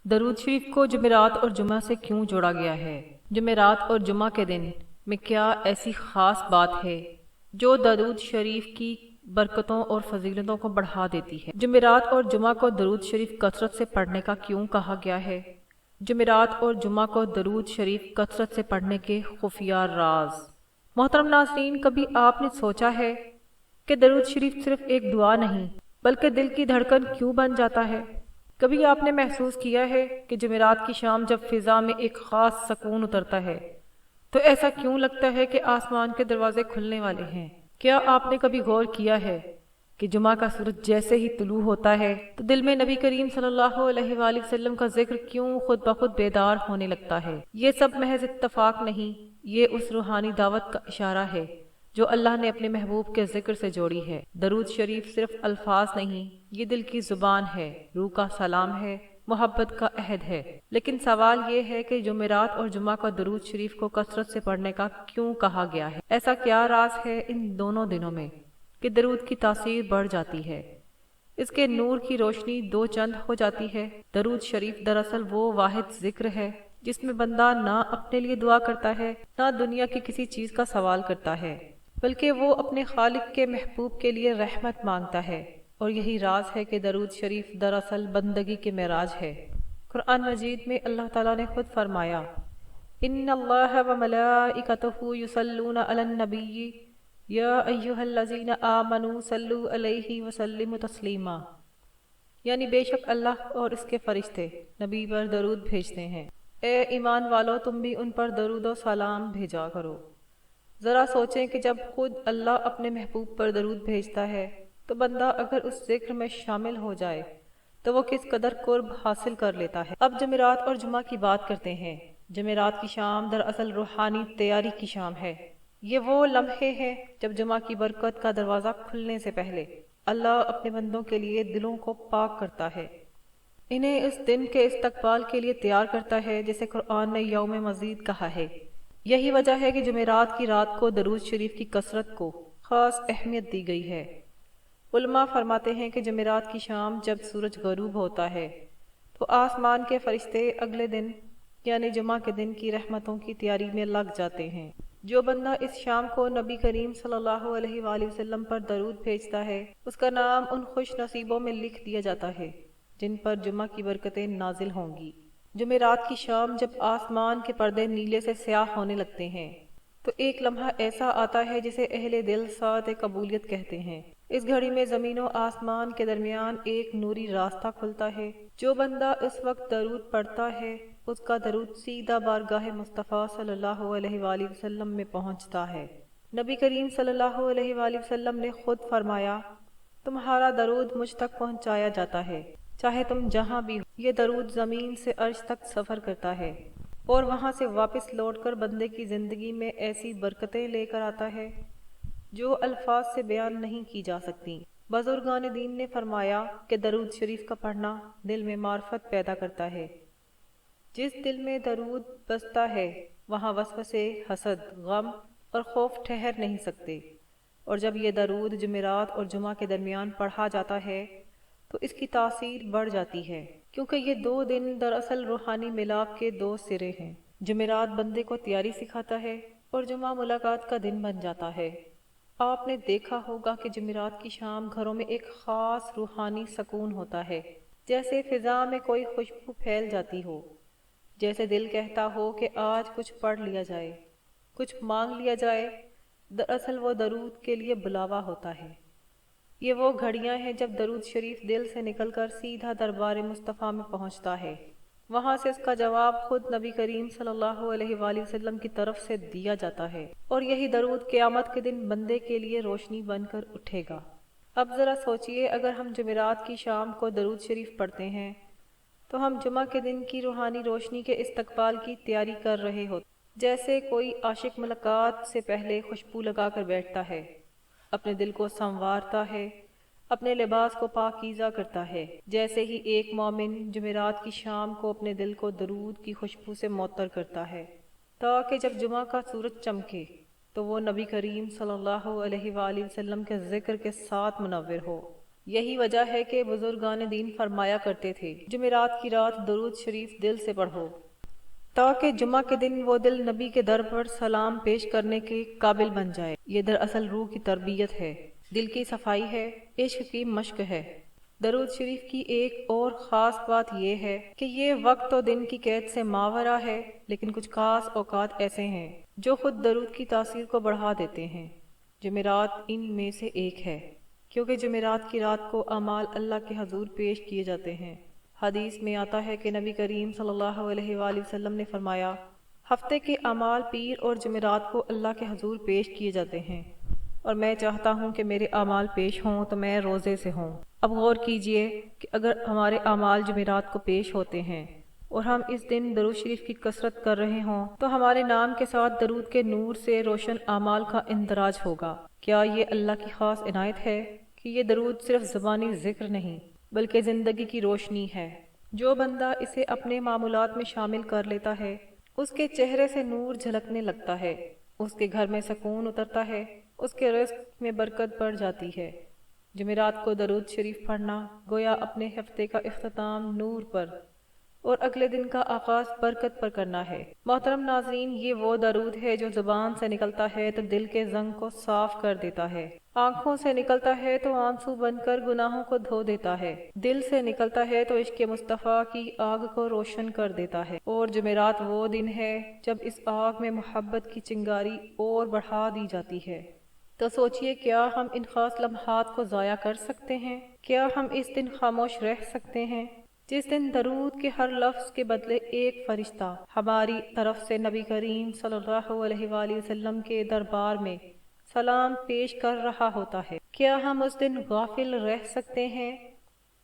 درود شریف کو جمعرات اور جمعہ سے کیوں جوڑا گیا ہے؟ جمعرات اور جمعہ کے دن میں کیا ایسی خاص بات ہے جو درود شریف کی برکتوں اور فضیلتوں کو بڑھا دیتی ہے؟ جمعرات اور جمعہ کو درود شریف کثرت سے پڑھنے کا کیوں کہا گیا ہے؟ جمعرات اور جمعہ کو درود شریف کثرت سے پڑھنے کے خفیہ راز۔ محترم ناظرین، کبھی آپ نے سوچا ہے کہ درود شریف صرف ایک دعا نہیں بلکہ دل کی دھڑکن کیوں بن جاتا ہے؟ کبھی آپ نے محسوس کیا ہے کہ جمعرات کی شام جب فضا میں ایک خاص سکون اترتا ہے تو ایسا کیوں لگتا ہے کہ آسمان کے دروازے کھلنے والے ہیں؟ کیا آپ نے کبھی غور کیا ہے کہ جمعہ کا سورج جیسے ہی طلوع ہوتا ہے تو دل میں نبی کریم صلی اللہ علیہ وآلہ وسلم کا ذکر کیوں خود بخود بیدار ہونے لگتا ہے؟ یہ سب محض اتفاق نہیں، یہ اس روحانی دعوت کا اشارہ ہے جو اللہ نے اپنے محبوب کے ذکر سے جوڑی ہے۔ درود شریف صرف الفاظ نہیں، یہ دل کی زبان ہے، روح کا سلام ہے، محبت کا عہد ہے۔ لیکن سوال یہ ہے کہ جمعرات اور جمعہ کا درود شریف کو کثرت سے پڑھنے کا کیوں کہا گیا ہے؟ ایسا کیا راز ہے ان دونوں دنوں میں کہ درود کی تاثیر بڑھ جاتی ہے، اس کے نور کی روشنی دو چند ہو جاتی ہے؟ درود شریف دراصل وہ واحد ذکر ہے جس میں بندہ نہ اپنے لیے دعا کرتا ہے، نہ دنیا کی کسی چیز کا سوال کرتا ہے، بلکہ وہ اپنے خالق کے محبوب کے لیے رحمت مانگتا ہے۔ اور یہی راز ہے کہ درود شریف دراصل بندگی کے معراج ہے۔ قرآن مجید میں اللہ تعالیٰ نے خود فرمایا، ان اللہ وملائکتہ یصلون علی النبی یا ایھا الذین آمنوا صلوا علیہ وسلموا تسلیما، یعنی بے شک اللہ اور اس کے فرشتے نبی پر درود بھیجتے ہیں، اے ایمان والو تم بھی ان پر درود و سلام بھیجا کرو۔ ذرا سوچیں کہ جب خود اللہ اپنے محبوب پر درود بھیجتا ہے تو بندہ اگر اس ذکر میں شامل ہو جائے تو وہ کس قدر قرب حاصل کر لیتا ہے۔ اب جمعرات اور جمعہ کی بات کرتے ہیں۔ جمعرات کی شام دراصل روحانی تیاری کی شام ہے۔ یہ وہ لمحے ہیں جب جمعہ کی برکت کا دروازہ کھلنے سے پہلے اللہ اپنے بندوں کے لیے دلوں کو پاک کرتا ہے، انہیں اس دن کے استقبال کے لیے تیار کرتا ہے جسے قرآن نے یوم مزید کہا ہے۔ یہی وجہ ہے کہ جمعرات کی رات کو درود شریف کی کثرت کو خاص اہمیت دی گئی ہے۔ علماء فرماتے ہیں کہ جمعرات کی شام جب سورج غروب ہوتا ہے تو آسمان کے فرشتے اگلے دن یعنی جمعہ کے دن کی رحمتوں کی تیاری میں لگ جاتے ہیں۔ جو بندہ اس شام کو نبی کریم صلی اللہ علیہ وآلہ وسلم پر درود بھیجتا ہے اس کا نام ان خوش نصیبوں میں لکھ دیا جاتا ہے جن پر جمعہ کی برکتیں نازل ہوں گی۔ جمعرات کی شام جب آسمان کے پردے نیلے سے سیاہ ہونے لگتے ہیں تو ایک لمحہ ایسا آتا ہے جسے اہل دل ساعت قبولیت کہتے ہیں۔ اس گھڑی میں زمین و آسمان کے درمیان ایک نوری راستہ کھلتا ہے۔ جو بندہ اس وقت درود پڑھتا ہے اس کا درود سیدھا بارگاہ مصطفیٰ صلی اللہ علیہ وآلہ وسلم میں پہنچتا ہے۔ نبی کریم صلی اللہ علیہ وآلہ وسلم نے خود فرمایا، تمہارا درود مجھ تک پہنچایا جاتا ہے چاہے تم جہاں بھی ہو۔ یہ درود زمین سے عرش تک سفر کرتا ہے اور وہاں سے واپس لوٹ کر بندے کی زندگی میں ایسی برکتیں لے کر آتا ہے جو الفاظ سے بیان نہیں کی جا سکتی۔ بزرگان دین نے فرمایا کہ درود شریف کا پڑھنا دل میں معرفت پیدا کرتا ہے۔ جس دل میں درود بستا ہے وہاں وسوسے، حسد، غم اور خوف ٹھہر نہیں سکتے۔ اور جب یہ درود جمعرات اور جمعہ کے درمیان پڑھا جاتا ہے تو اس کی تاثیر بڑھ جاتی ہے، کیونکہ یہ دو دن دراصل روحانی ملاپ کے دو سرے ہیں۔ جمعرات بندے کو تیاری سکھاتا ہے اور جمعہ ملاقات کا دن بن جاتا ہے۔ آپ نے دیکھا ہوگا کہ جمعرات کی شام گھروں میں ایک خاص روحانی سکون ہوتا ہے، جیسے فضا میں کوئی خوشبو پھیل جاتی ہو، جیسے دل کہتا ہو کہ آج کچھ پڑھ لیا جائے، کچھ مانگ لیا جائے۔ دراصل وہ درود کے لیے بلاوا ہوتا ہے۔ یہ وہ گھڑیاں ہیں جب درود شریف دل سے نکل کر سیدھا دربار مصطفیٰ میں پہنچتا ہے، وہاں سے اس کا جواب خود نبی کریم صلی اللہ علیہ وآلہ وسلم کی طرف سے دیا جاتا ہے، اور یہی درود قیامت کے دن بندے کے لیے روشنی بن کر اٹھے گا۔ اب ذرا سوچئے، اگر ہم جمعرات کی شام کو درود شریف پڑھتے ہیں تو ہم جمعہ کے دن کی روحانی روشنی کے استقبال کی تیاری کر رہے ہوتے، جیسے کوئی عاشق ملاقات سے پہلے خوشبو لگا کر بیٹھتا ہے، اپنے دل کو سنوارتا ہے، اپنے لباس کو پاکیزہ کرتا ہے۔ جیسے ہی ایک مومن جمعرات کی شام کو اپنے دل کو درود کی خوشبو سے معطر کرتا ہے تاکہ جب جمعہ کا سورج چمکے تو وہ نبی کریم صلی اللہ علیہ وآلہ وسلم کے ذکر کے ساتھ منور ہو۔ یہی وجہ ہے کہ بزرگان دین فرمایا کرتے تھے جمعرات کی رات درود شریف دل سے پڑھو، تاکہ جمعہ کے دن وہ دل نبی کے در پر سلام پیش کرنے کے قابل بن جائے۔ یہ دراصل روح کی تربیت ہے، دل کی صفائی ہے، عشق کی مشق ہے۔ درود شریف کی ایک اور خاص بات یہ ہے کہ یہ وقت و دن کی قید سے ماورا ہے، لیکن کچھ خاص اوقات ایسے ہیں جو خود درود کی تاثیر کو بڑھا دیتے ہیں۔ جمعرات ان میں سے ایک ہے، کیونکہ جمعرات کی رات کو اعمال اللہ کے حضور پیش کیے جاتے ہیں۔ حدیث میں آتا ہے کہ نبی کریم صلی اللہ علیہ وآلہ وسلم نے فرمایا، ہفتے کے اعمال پیر اور جمعرات کو اللہ کے حضور پیش کیے جاتے ہیں، اور میں چاہتا ہوں کہ میرے اعمال پیش ہوں تو میں روزے سے ہوں۔ اب غور کیجئے کہ اگر ہمارے اعمال جمعرات کو پیش ہوتے ہیں اور ہم اس دن درود شریف کی کثرت کر رہے ہوں تو ہمارے نام کے ساتھ درود کے نور سے روشن اعمال کا اندراج ہوگا۔ کیا یہ اللہ کی خاص عنایت ہے کہ یہ درود صرف زبانی ذکر نہیں بلکہ زندگی کی روشنی ہے؟ جو بندہ اسے اپنے معمولات میں شامل کر لیتا ہے، اس کے چہرے سے نور جھلکنے لگتا ہے، اس کے گھر میں سکون اترتا ہے، اس کے رزق میں برکت بڑھ جاتی ہے۔ جمعرات کو درود شریف پڑھنا گویا اپنے ہفتے کا اختتام نور پر اور اگلے دن کا آغاز برکت پر کرنا ہے۔ محترم ناظرین، یہ وہ درود ہے جو زبان سے نکلتا ہے تو دل کے زنگ کو صاف کر دیتا ہے، آنکھوں سے نکلتا ہے تو آنسو بن کر گناہوں کو دھو دیتا ہے، دل سے نکلتا ہے تو عشق مصطفیٰ کی آگ کو روشن کر دیتا ہے۔ اور جمعرات وہ دن ہے جب اس آگ میں محبت کی چنگاری اور بڑھا دی جاتی ہے۔ تو سوچئے، کیا ہم ان خاص لمحات کو ضائع کر سکتے ہیں؟ کیا ہم اس دن خاموش رہ سکتے ہیں جس دن درود کے ہر لفظ کے بدلے ایک فرشتہ ہماری طرف سے نبی کریم صلی اللہ علیہ وآلہ وسلم کے دربار میں سلام پیش کر رہا ہوتا ہے؟ کیا ہم اس دن غافل رہ سکتے ہیں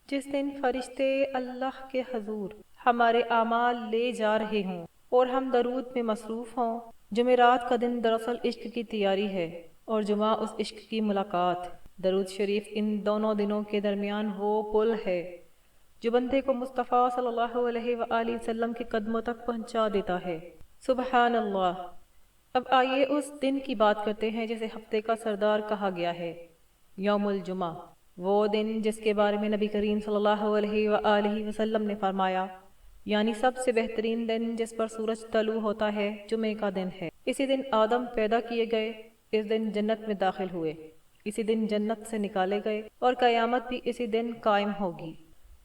جس دن فرشتے اللہ کے حضور ہمارے اعمال لے جا رہے ہوں اور ہم درود میں مصروف ہوں؟ جمعرات کا دن دراصل عشق کی تیاری ہے اور جمعہ اس عشق کی ملاقات۔ درود شریف ان دونوں دنوں کے درمیان وہ پل ہے جو بندے کو مصطفیٰ صلی اللہ علیہ وآلہ وسلم کے قدموں تک پہنچا دیتا ہے۔ سبحان اللہ۔ اب آئیے اس دن کی بات کرتے ہیں جسے ہفتے کا سردار کہا گیا ہے، یوم الجمعہ، وہ دن جس کے بارے میں نبی کریم صلی اللہ علیہ وآلہ وسلم نے فرمایا، یعنی سب سے بہترین دن جس پر سورج طلوع ہوتا ہے جمعے کا دن ہے۔ اسی دن آدم پیدا کیے گئے، اس دن جنت میں داخل ہوئے، اسی دن جنت سے نکالے گئے، اور قیامت بھی اسی دن قائم ہوگی۔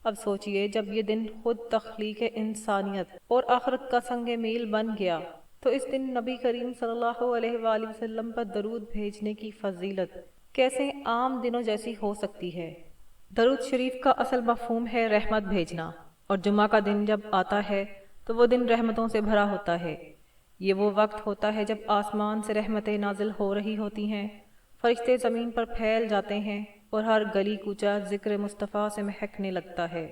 اب سوچئے، جب یہ دن خود تخلیق انسانیت اور آخرت کا سنگ میل بن گیا تو اس دن نبی کریم صلی اللہ علیہ وآلہ وسلم پر درود بھیجنے کی فضیلت کیسے عام دنوں جیسی ہو سکتی ہے؟ درود شریف کا اصل مفہوم ہے رحمت بھیجنا، اور جمعہ کا دن جب آتا ہے تو وہ دن رحمتوں سے بھرا ہوتا ہے۔ یہ وہ وقت ہوتا ہے جب آسمان سے رحمتیں نازل ہو رہی ہوتی ہیں، فرشتے زمین پر پھیل جاتے ہیں اور ہر گلی کوچہ ذکر مصطفیٰ سے مہکنے لگتا ہے۔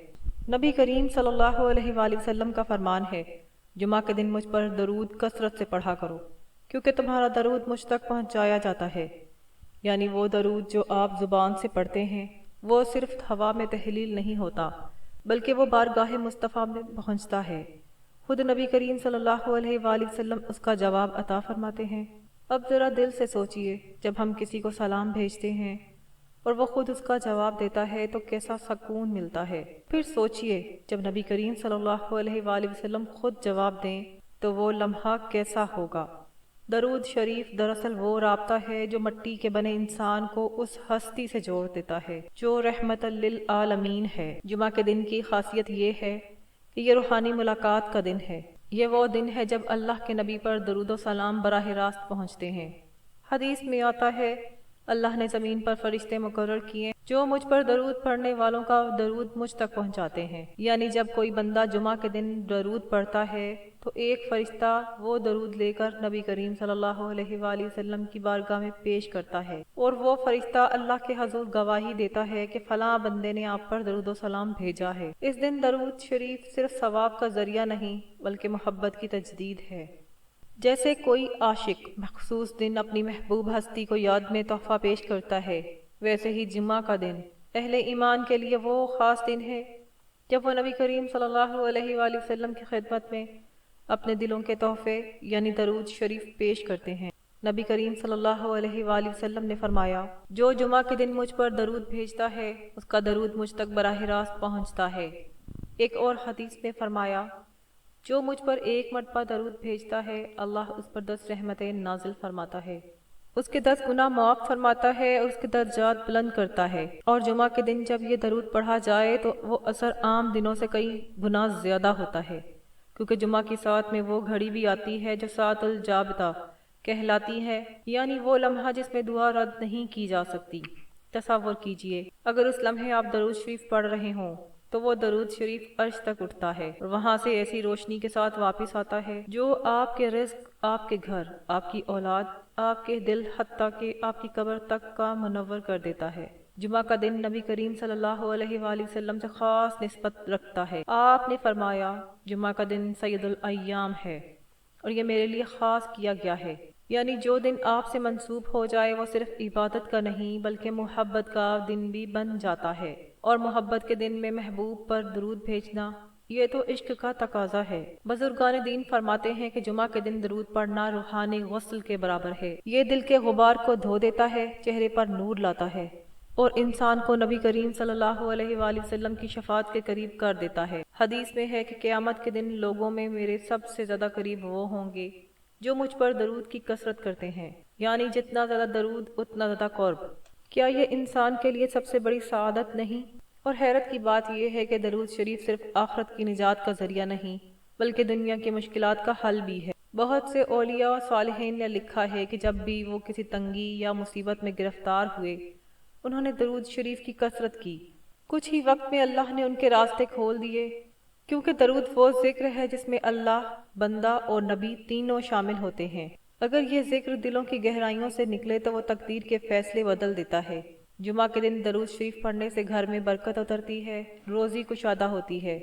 نبی کریم صلی اللہ علیہ وآلہ وسلم کا فرمان ہے، جمعہ کے دن مجھ پر درود کثرت سے پڑھا کرو، کیونکہ تمہارا درود مجھ تک پہنچایا جاتا ہے۔ یعنی وہ درود جو آپ زبان سے پڑھتے ہیں وہ صرف ہوا میں تحلیل نہیں ہوتا، بلکہ وہ بارگاہ مصطفیٰ میں پہنچتا ہے۔ خود نبی کریم صلی اللہ علیہ وآلہ وسلم اس کا جواب عطا فرماتے ہیں۔ اب ذرا دل سے سوچئے، جب ہم کسی کو سلام بھیجتے ہیں اور وہ خود اس کا جواب دیتا ہے تو کیسا سکون ملتا ہے۔ پھر سوچئے، جب نبی کریم صلی اللہ علیہ وآلہ وسلم خود جواب دیں تو وہ لمحہ کیسا ہوگا۔ درود شریف دراصل وہ رابطہ ہے جو مٹی کے بنے انسان کو اس ہستی سے جوڑ دیتا ہے جو رحمت للعالمین ہے۔ جمعہ کے دن کی خاصیت یہ ہے کہ یہ روحانی ملاقات کا دن ہے۔ یہ وہ دن ہے جب اللہ کے نبی پر درود و سلام براہ راست پہنچتے ہیں۔ حدیث میں آتا ہے، اللہ نے زمین پر فرشتے مقرر کیے جو مجھ پر درود پڑھنے والوں کا درود مجھ تک پہنچاتے ہیں۔ یعنی جب کوئی بندہ جمعہ کے دن درود پڑھتا ہے تو ایک فرشتہ وہ درود لے کر نبی کریم صلی اللہ علیہ وآلہ وسلم کی بارگاہ میں پیش کرتا ہے، اور وہ فرشتہ اللہ کے حضور گواہی دیتا ہے کہ فلاں بندے نے آپ پر درود و سلام بھیجا ہے۔ اس دن درود شریف صرف ثواب کا ذریعہ نہیں بلکہ محبت کی تجدید ہے۔ جیسے کوئی عاشق مخصوص دن اپنی محبوب ہستی کو یاد میں تحفہ پیش کرتا ہے، ویسے ہی جمعہ کا دن اہل ایمان کے لیے وہ خاص دن ہے جب وہ نبی کریم صلی اللہ علیہ وآلہ وسلم کی خدمت میں اپنے دلوں کے تحفے یعنی درود شریف پیش کرتے ہیں۔ نبی کریم صلی اللہ علیہ وآلہ وسلم نے فرمایا، جو جمعہ کے دن مجھ پر درود بھیجتا ہے اس کا درود مجھ تک براہ راست پہنچتا ہے۔ ایک اور حدیث میں فرمایا، جو مجھ پر ایک مرتبہ درود بھیجتا ہے اللہ اس پر 10 رحمتیں نازل فرماتا ہے، اس کے 10 گناہ معاف فرماتا ہے اور اس کے درجات بلند کرتا ہے۔ اور جمعہ کے دن جب یہ درود پڑھا جائے تو وہ اثر عام دنوں سے کئی گنا زیادہ ہوتا ہے، کیونکہ جمعہ کی ساتھ میں وہ گھڑی بھی آتی ہے جو ساعت الجابتہ کہلاتی ہے، یعنی وہ لمحہ جس میں دعا رد نہیں کی جا سکتی۔ تصور کیجئے اگر اس لمحے آپ درود شریف پڑھ رہے ہوں تو وہ درود شریف عرش تک اٹھتا ہے اور وہاں سے ایسی روشنی کے ساتھ واپس آتا ہے جو آپ کے رزق، آپ کے گھر، آپ کی اولاد، آپ کے دل، حتیٰ کہ آپ کی قبر تک کا منور کر دیتا ہے۔ جمعہ کا دن نبی کریم صلی اللہ علیہ وآلہ وسلم سے خاص نسبت رکھتا ہے۔ آپ نے فرمایا، جمعہ کا دن سید الایام ہے اور یہ میرے لیے خاص کیا گیا ہے، یعنی جو دن آپ سے منسوب ہو جائے وہ صرف عبادت کا نہیں بلکہ محبت کا دن بھی بن جاتا ہے، اور محبت کے دن میں محبوب پر درود بھیجنا یہ تو عشق کا تقاضا ہے۔ بزرگان دین فرماتے ہیں کہ جمعہ کے دن درود پڑھنا روحانی غسل کے برابر ہے۔ یہ دل کے غبار کو دھو دیتا ہے، چہرے پر نور لاتا ہے اور انسان کو نبی کریم صلی اللہ علیہ وآلہ وسلم کی شفاعت کے قریب کر دیتا ہے۔ حدیث میں ہے کہ قیامت کے دن لوگوں میں میرے سب سے زیادہ قریب وہ ہوں گے جو مجھ پر درود کی کثرت کرتے ہیں، یعنی جتنا زیادہ درود اتنا زیادہ قرب۔ کیا یہ انسان کے لیے سب سے بڑی سعادت نہیں؟ اور حیرت کی بات یہ ہے کہ درود شریف صرف آخرت کی نجات کا ذریعہ نہیں بلکہ دنیا کی مشکلات کا حل بھی ہے۔ بہت سے اولیاء و صالحین نے لکھا ہے کہ جب بھی وہ کسی تنگی یا مصیبت میں گرفتار ہوئے انہوں نے درود شریف کی کثرت کی، کچھ ہی وقت میں اللہ نے ان کے راستے کھول دیے، کیونکہ درود وہ ذکر ہے جس میں اللہ، بندہ اور نبی تینوں شامل ہوتے ہیں۔ اگر یہ ذکر دلوں کی گہرائیوں سے نکلے تو وہ تقدیر کے فیصلے بدل دیتا ہے۔ جمعہ کے دن درود شریف پڑھنے سے گھر میں برکت اترتی ہے، روزی کشادہ ہوتی ہے،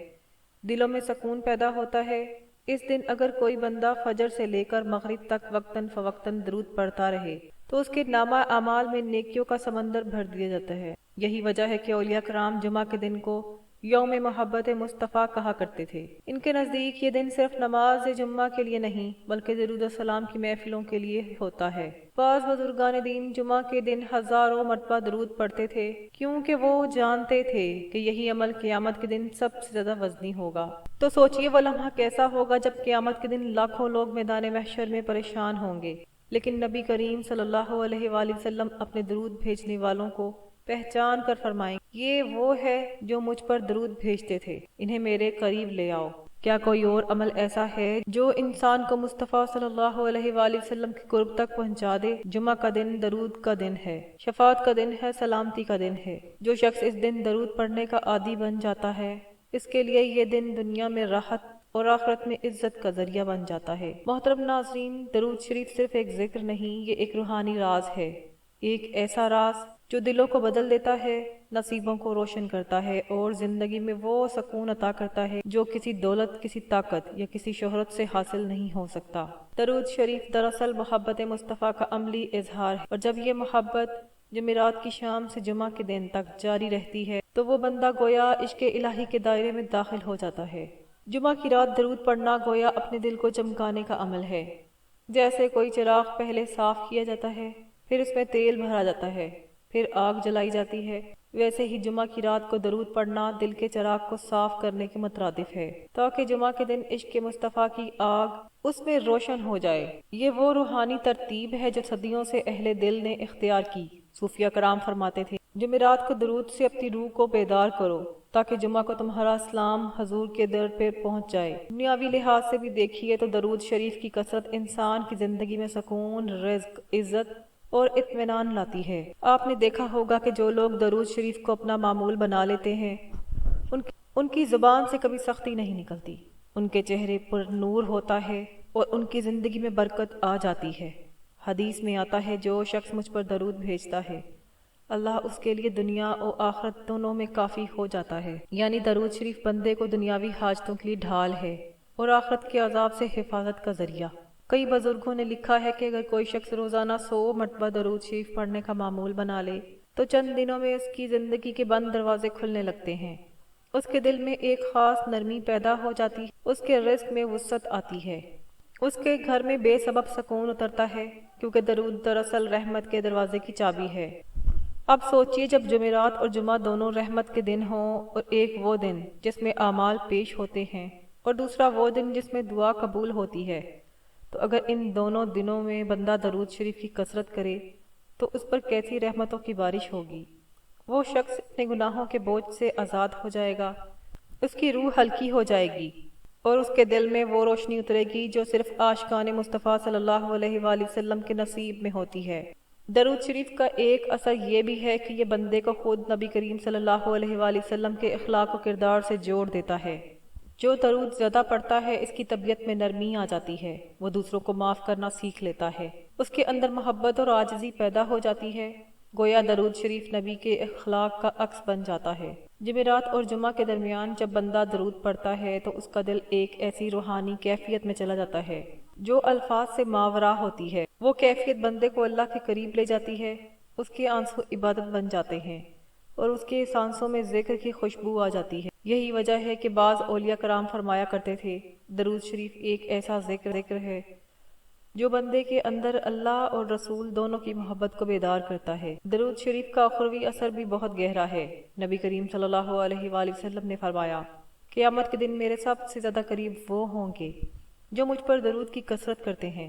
دلوں میں سکون پیدا ہوتا ہے۔ اس دن اگر کوئی بندہ فجر سے لے کر مغرب تک وقتاً فوقتاً درود پڑھتا رہے تو اس کے نامہ اعمال میں نیکیوں کا سمندر بھر دیا جاتا ہے۔ یہی وجہ ہے کہ اولیاء کرام جمعہ کے دن کو یوم محبت مصطفیٰ کہا کرتے تھے۔ ان کے نزدیک یہ دن صرف نماز جمعہ کے لیے نہیں بلکہ درود السلام کی محفلوں کے لیے ہوتا ہے۔ بعض بزرگان دین جمعہ کے دن ہزاروں مرتبہ درود پڑھتے تھے کیونکہ وہ جانتے تھے کہ یہی عمل قیامت کے دن سب سے زیادہ وزنی ہوگا۔ تو سوچئے وہ لمحہ کیسا ہوگا جب قیامت کے دن لاکھوں لوگ میدان محشر میں پریشان ہوں گے، لیکن نبی کریم صلی اللہ علیہ وآلہ وسلم اپنے درود بھیجنے والوں کو پہچان کر فرمائیں، یہ وہ ہے جو مجھ پر درود بھیجتے تھے، انہیں میرے قریب لے آؤ۔ کیا کوئی اور عمل ایسا ہے جو انسان کو مصطفیٰ صلی اللہ علیہ وآلہ وسلم کے قرب تک پہنچا دے؟ جمعہ کا دن درود کا دن ہے، شفاعت کا دن ہے، سلامتی کا دن ہے۔ جو شخص اس دن درود پڑھنے کا عادی بن جاتا ہے اس کے لیے یہ دن دنیا میں راحت اور آخرت میں عزت کا ذریعہ بن جاتا ہے۔ محترم ناظرین، درود شریف صرف ایک ذکر نہیں، یہ ایک روحانی راز ہے، ایک ایسا راز جو دلوں کو بدل دیتا ہے، نصیبوں کو روشن کرتا ہے اور زندگی میں وہ سکون عطا کرتا ہے جو کسی دولت، کسی طاقت یا کسی شہرت سے حاصل نہیں ہو سکتا۔ درود شریف دراصل محبت مصطفیٰ کا عملی اظہار ہے، اور جب یہ محبت جمعرات کی شام سے جمعہ کے دن تک جاری رہتی ہے تو وہ بندہ گویا عشق الہی کے دائرے میں داخل ہو جاتا ہے۔ جمعہ کی رات درود پڑھنا گویا اپنے دل کو چمکانے کا عمل ہے۔ جیسے کوئی چراغ پہلے صاف کیا جاتا ہے، پھر اس میں تیل بھرا جاتا ہے، پھر آگ جلائی جاتی ہے، ویسے ہی جمعہ کی رات کو درود پڑھنا دل کے چراغ کو صاف کرنے کے مترادف ہے، تاکہ جمعہ کے دن عشق مصطفیٰ کی آگ اس میں روشن ہو جائے۔ یہ وہ روحانی ترتیب ہے جو صدیوں سے اہل دل نے اختیار کی۔ صوفیہ کرام فرماتے تھے، جمعرات کو درود سے اپنی روح کو بیدار کرو تاکہ جمعہ کو تمہارا اسلام حضور کے در پہ پہنچ جائے۔ دنیاوی لحاظ سے بھی دیکھیے تو درود شریف کی کثرت انسان کی زندگی میں سکون، رزق، عزت اور اطمینان لاتی ہے۔ آپ نے دیکھا ہوگا کہ جو لوگ درود شریف کو اپنا معمول بنا لیتے ہیں ان کی زبان سے کبھی سختی نہیں نکلتی، ان کے چہرے پر نور ہوتا ہے اور ان کی زندگی میں برکت آ جاتی ہے۔ حدیث میں آتا ہے، جو شخص مجھ پر درود بھیجتا ہے اللہ اس کے لیے دنیا اور آخرت دونوں میں کافی ہو جاتا ہے، یعنی درود شریف بندے کو دنیاوی حاجتوں کے لیے ڈھال ہے اور آخرت کے عذاب سے حفاظت کا ذریعہ۔ کئی بزرگوں نے لکھا ہے کہ اگر کوئی شخص روزانہ 100 مرتبہ درود شریف پڑھنے کا معمول بنا لے تو چند دنوں میں اس کی زندگی کے بند دروازے کھلنے لگتے ہیں، اس کے دل میں ایک خاص نرمی پیدا ہو جاتی ہے، اس کے رزق میں وسعت آتی ہے، اس کے گھر میں بے سبب سکون اترتا ہے، کیونکہ درود دراصل رحمت کے دروازے کی چابی ہے۔ اب سوچئے جب جمعرات اور جمعہ دونوں رحمت کے دن ہوں، اور ایک وہ دن جس میں اعمال پیش ہوتے ہیں اور دوسرا وہ دن جس میں دعا قبول ہوتی ہے، تو اگر ان دونوں دنوں میں بندہ درود شریف کی کثرت کرے تو اس پر کیسی رحمتوں کی بارش ہوگی۔ وہ شخص اپنے گناہوں کے بوجھ سے آزاد ہو جائے گا، اس کی روح ہلکی ہو جائے گی، اور اس کے دل میں وہ روشنی اترے گی جو صرف عاشقان مصطفیٰ صلی اللہ علیہ وآلہ وسلم کے نصیب میں ہوتی ہے۔ درود شریف کا ایک اثر یہ بھی ہے کہ یہ بندے کو خود نبی کریم صلی اللہ علیہ وآلہ وسلم کے اخلاق و کردار سے جوڑ دیتا ہے۔ جو درود زیادہ پڑھتا ہے اس کی طبیعت میں نرمی آ جاتی ہے، وہ دوسروں کو معاف کرنا سیکھ لیتا ہے، اس کے اندر محبت اور عاجزی پیدا ہو جاتی ہے، گویا درود شریف نبی کے اخلاق کا عکس بن جاتا ہے۔ جمعرات اور جمعہ کے درمیان جب بندہ درود پڑھتا ہے تو اس کا دل ایک ایسی روحانی کیفیت میں چلا جاتا ہے جو الفاظ سے ماورا ہوتی ہے۔ وہ کیفیت بندے کو اللہ کے قریب لے جاتی ہے، اس کے آنسو عبادت بن جاتے ہیں اور اس کے سانسوں میں ذکر کی خوشبو آ جاتی ہے۔ یہی وجہ ہے کہ بعض اولیاء کرام فرمایا کرتے تھے، درود شریف ایک ایسا ذکر ہے جو بندے کے اندر اللہ اور رسول دونوں کی محبت کو بیدار کرتا ہے۔ درود شریف کا اخروی اثر بھی بہت گہرا ہے۔ نبی کریم صلی اللہ علیہ وآلہ وسلم نے فرمایا، قیامت کے دن میرے سب سے زیادہ قریب وہ ہوں گے جو مجھ پر درود کی کثرت کرتے ہیں۔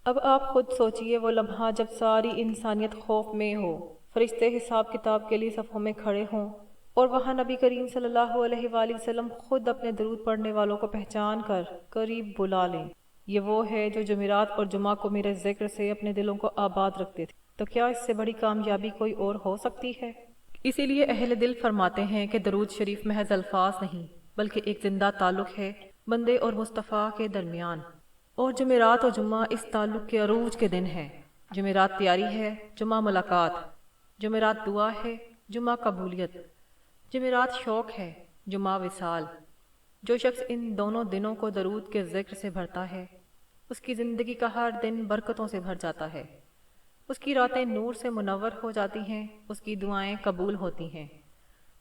اب آپ خود سوچئے وہ لمحہ جب ساری انسانیت خوف میں ہو، فرشتے حساب کتاب کے لیے صفوں میں کھڑے ہوں، اور وہاں نبی کریم صلی اللہ علیہ وآلہ وسلم خود اپنے درود پڑھنے والوں کو پہچان کر قریب بلا لیں۔ یہ وہ ہے جو جمعرات اور جمعہ کو میرے ذکر سے اپنے دلوں کو آباد رکھتے تھے، تو کیا اس سے بڑی کامیابی کوئی اور ہو سکتی ہے؟ اسی لیے اہل دل فرماتے ہیں کہ درود شریف محض الفاظ نہیں بلکہ ایک زندہ تعلق ہے بندے اور مصطفیٰ کے درمیان، اور جمعرات اور جمعہ اس تعلق کے عروج کے دن ہے۔ جمعرات تیاری ہے، جمعہ ملاقات، جمعرات دعا ہے، جمعہ قبولیت، جمعرات شوق ہے، جمعہ وصال۔ جو شخص ان دونوں دنوں کو درود کے ذکر سے بھرتا ہے اس کی زندگی کا ہر دن برکتوں سے بھر جاتا ہے، اس کی راتیں نور سے منور ہو جاتی ہیں، اس کی دعائیں قبول ہوتی ہیں،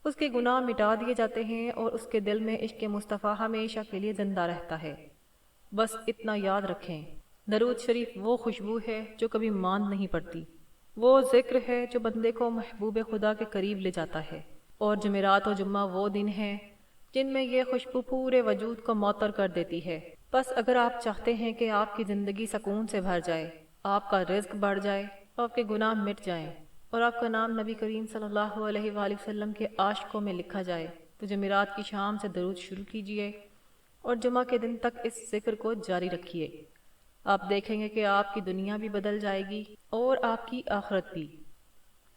اس کے گناہ مٹا دیے جاتے ہیں، اور اس کے دل میں عشق مصطفیٰ ہمیشہ کے لیے زندہ رہتا ہے۔ بس اتنا یاد رکھیں، درود شریف وہ خوشبو ہے جو کبھی ماند نہیں پڑتی، وہ ذکر ہے جو بندے کو محبوب خدا کے قریب لے جاتا ہے، اور جمعرات و جمعہ وہ دن ہیں جن میں یہ خوشبو پورے وجود کو معطر کر دیتی ہے۔ بس اگر آپ چاہتے ہیں کہ آپ کی زندگی سکون سے بھر جائے، آپ کا رزق بڑھ جائے، آپ کے گناہ مٹ جائیں، اور آپ کا نام نبی کریم صلی اللہ علیہ وآلہ وسلم کے عاشقوں میں لکھا جائے، تو جمعرات کی شام سے درود شروع کیجئے اور جمعہ کے دن تک اس ذکر کو جاری رکھیے۔ آپ دیکھیں گے کہ آپ کی دنیا بھی بدل جائے گی اور آپ کی آخرت بھی۔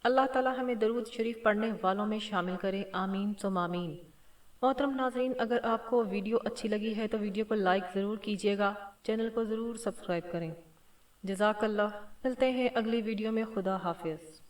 اللہ تعالی ہمیں درود شریف پڑھنے والوں میں شامل کرے، آمین ثم آمین۔ محترم ناظرین، اگر آپ کو ویڈیو اچھی لگی ہے تو ویڈیو کو لائک ضرور کیجیے گا، چینل کو ضرور سبسکرائب کریں۔ جزاک اللہ۔ ملتے ہیں اگلی ویڈیو میں، خدا حافظ۔